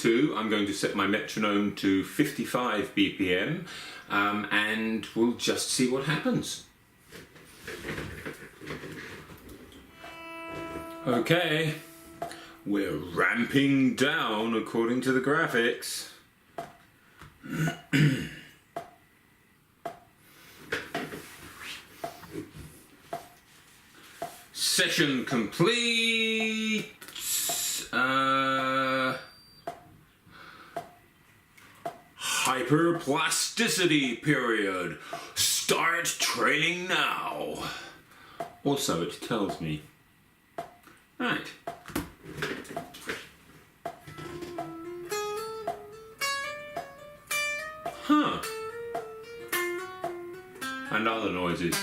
2, I'm going to set my metronome to 55 BPM and we'll just see what happens. Okay, we're ramping down according to the graphics. Session complete. Hyperplasticity period. Start training now. Also, it tells me. Right. Huh. And other noises.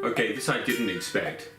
Okay, this I didn't expect.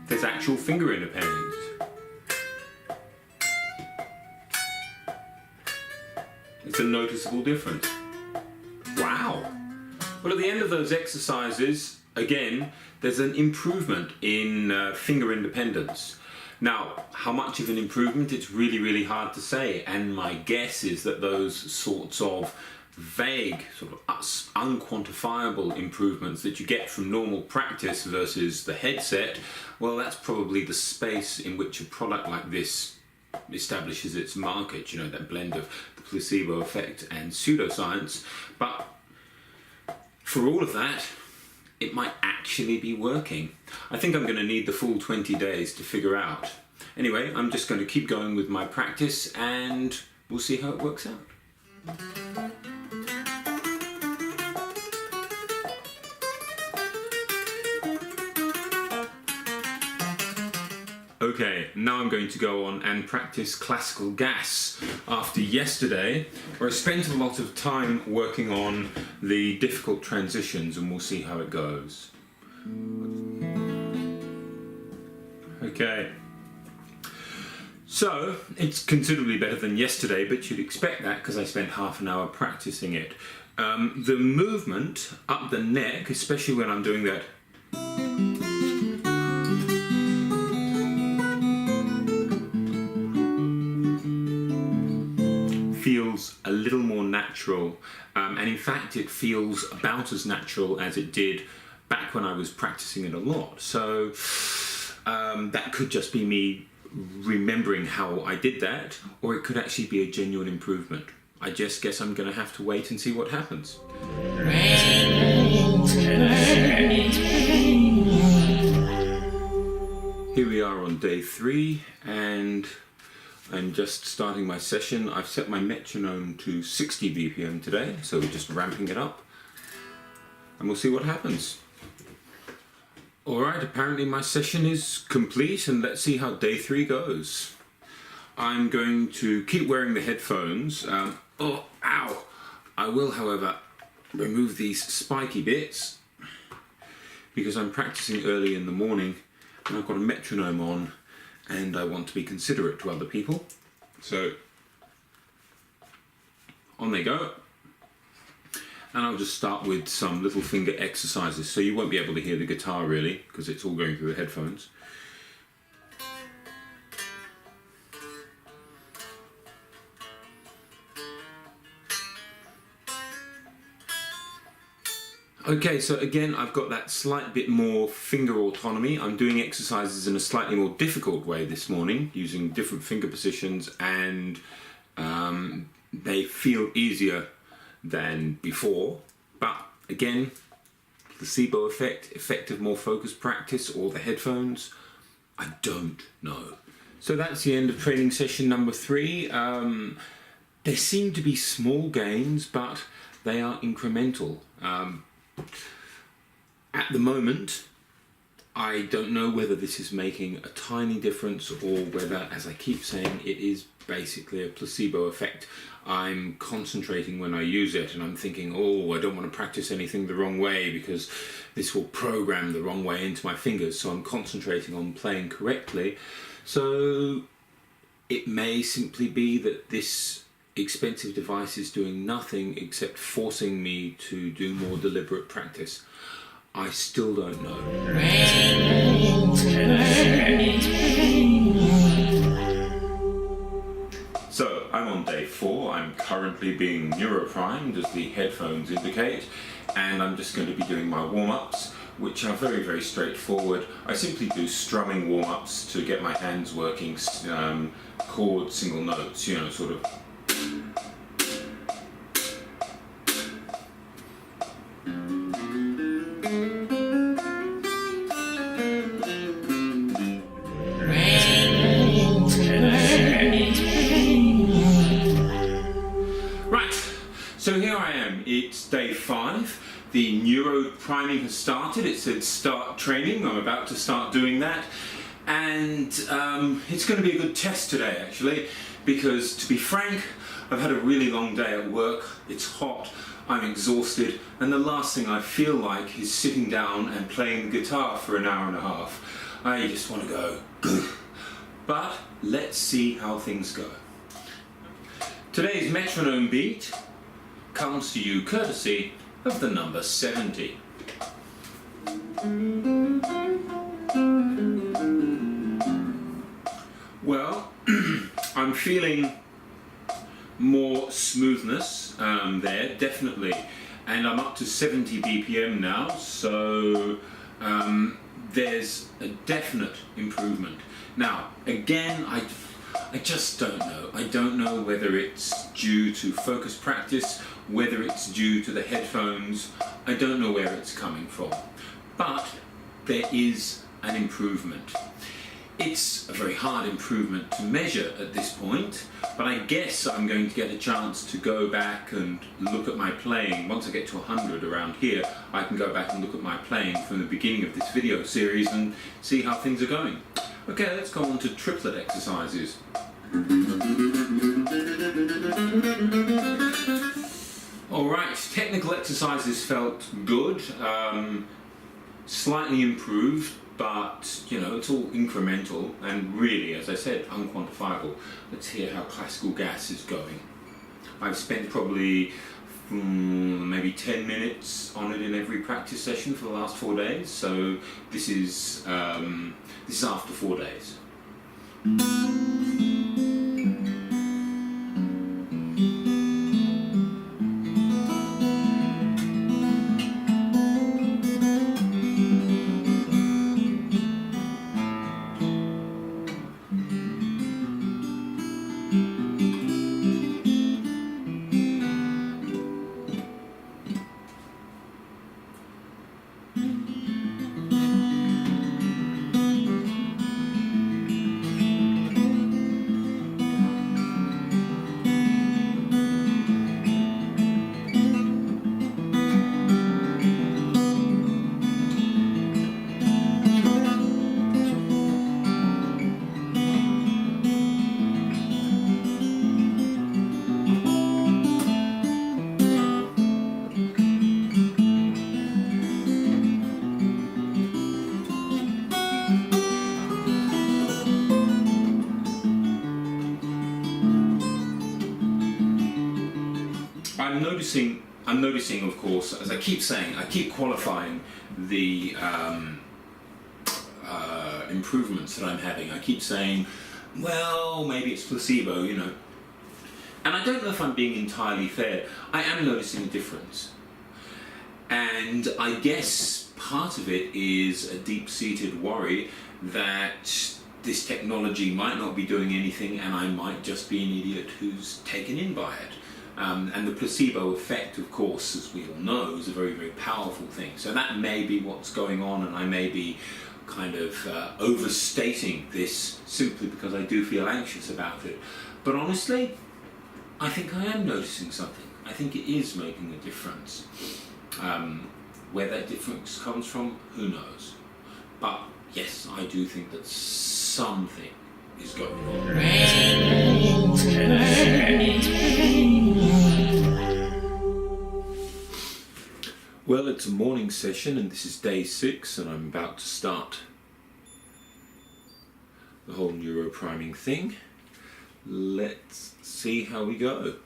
There's actual finger independence. It's a noticeable difference. Wow. Well, at the end of those exercises, again, there's an improvement in finger independence. Now, how much of an improvement, it's really, really hard to say, and my guess is that those sorts of vague, sort of unquantifiable improvements that you get from normal practice versus the headset, well, that's probably the space in which a product like this establishes its market, you know, that blend of the placebo effect and pseudoscience. But for all of that, it might actually be working. I think I'm going to need the full 20 days to figure out. Anyway, I'm just going to keep going with my practice and we'll see how it works out. Okay, now I'm going to go on and practice classical gas after yesterday, where I spent a lot of time working on the difficult transitions, and we'll see how it goes. Okay. So, it's considerably better than yesterday, but you'd expect that because I spent half an hour practicing it. The movement up the neck, especially when I'm doing that feels a little more natural, and in fact it feels about as natural as it did back when I was practicing it a lot. So that could just be me remembering how I did that, or it could actually be a genuine improvement. I just guess I'm going to have to wait and see what happens. Here we are on day 3, and I'm just starting my session. I've set my metronome to 60 BPM today, so we're just ramping it up, and we'll see what happens. Alright, apparently my session is complete, and let's see how day 3 goes. I'm going to keep wearing the headphones. Oh, ow! I will, however, remove these spiky bits, because I'm practicing early in the morning, and I've got a metronome on, and I want to be considerate to other people. So, on they go. And I'll just start with some little finger exercises, so you won't be able to hear the guitar really, because it's all going through the headphones. Okay, so again, I've got that slight bit more finger autonomy. I'm doing exercises in a slightly more difficult way this morning, using different finger positions, and they feel easier than before. But again, placebo effect, effect of more focused practice, or the headphones, I don't know. So that's the end of training session number 3. There seem to be small gains, but they are incremental. At the moment, I don't know whether this is making a tiny difference or whether, as I keep saying, it is basically a placebo effect. I'm concentrating when I use it, and I'm thinking, oh, I don't want to practice anything the wrong way because this will program the wrong way into my fingers, so I'm concentrating on playing correctly. So it may simply be that this expensive devices doing nothing except forcing me to do more deliberate practice? I still don't know. So I'm on day 4. I'm currently being neuroprimed, as the headphones indicate, and I'm just going to be doing my warm-ups, which are very, very straightforward. I simply do strumming warm-ups to get my hands working, chord single notes, you know, sort of. So here I am, it's day 5, the neuro priming has started, it said start training, I'm about to start doing that, and it's going to be a good test today actually, because to be frank, I've had a really long day at work, it's hot, I'm exhausted, and the last thing I feel like is sitting down and playing the guitar for an hour and a half. I just want to go, but let's see how things go. Today's metronome beat comes to you courtesy of the number 70. Well, I'm feeling more smoothness there, definitely, and I'm up to 70 BPM now, so there's a definite improvement. Now, again, I just don't know. I don't know whether it's due to focus practice, whether it's due to the headphones. I don't know where it's coming from. But there is an improvement. It's a very hard improvement to measure at this point, but I guess I'm going to get a chance to go back and look at my playing. Once I get to 100 around here, I can go back and look at my playing from the beginning of this video series and see how things are going. Okay, let's go on to triplet exercises. Alright, technical exercises felt good, slightly improved, but you know, it's all incremental and really, as I said, unquantifiable. Let's hear how classical gas is going. I've spent probably maybe 10 minutes on it in every practice session for the last 4 days, so this is after 4 days. I'm noticing, of course, as I keep saying, I keep qualifying the improvements that I'm having. I keep saying, well, maybe it's placebo, you know. And I don't know if I'm being entirely fair. I am noticing a difference. And I guess part of it is a deep-seated worry that this technology might not be doing anything and I might just be an idiot who's taken in by it. And the placebo effect, of course, as we all know, is a very, very powerful thing. So that may be what's going on, and I may be kind of overstating this simply because I do feel anxious about it. But honestly, I think I am noticing something. I think it is making a difference. Where that difference comes from, who knows? But yes, I do think that something is going on. Well, it's a morning session and this is day 6 and I'm about to start the whole neuropriming thing. Let's see how we go.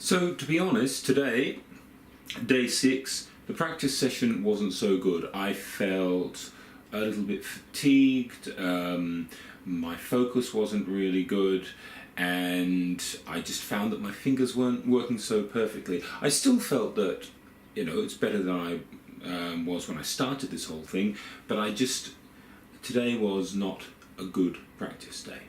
So to be honest, today, day 6, the practice session wasn't so good. I felt a little bit fatigued, my focus wasn't really good, and I just found that my fingers weren't working so perfectly. I still felt that, it's better than I was when I started this whole thing, but today was not a good practice day.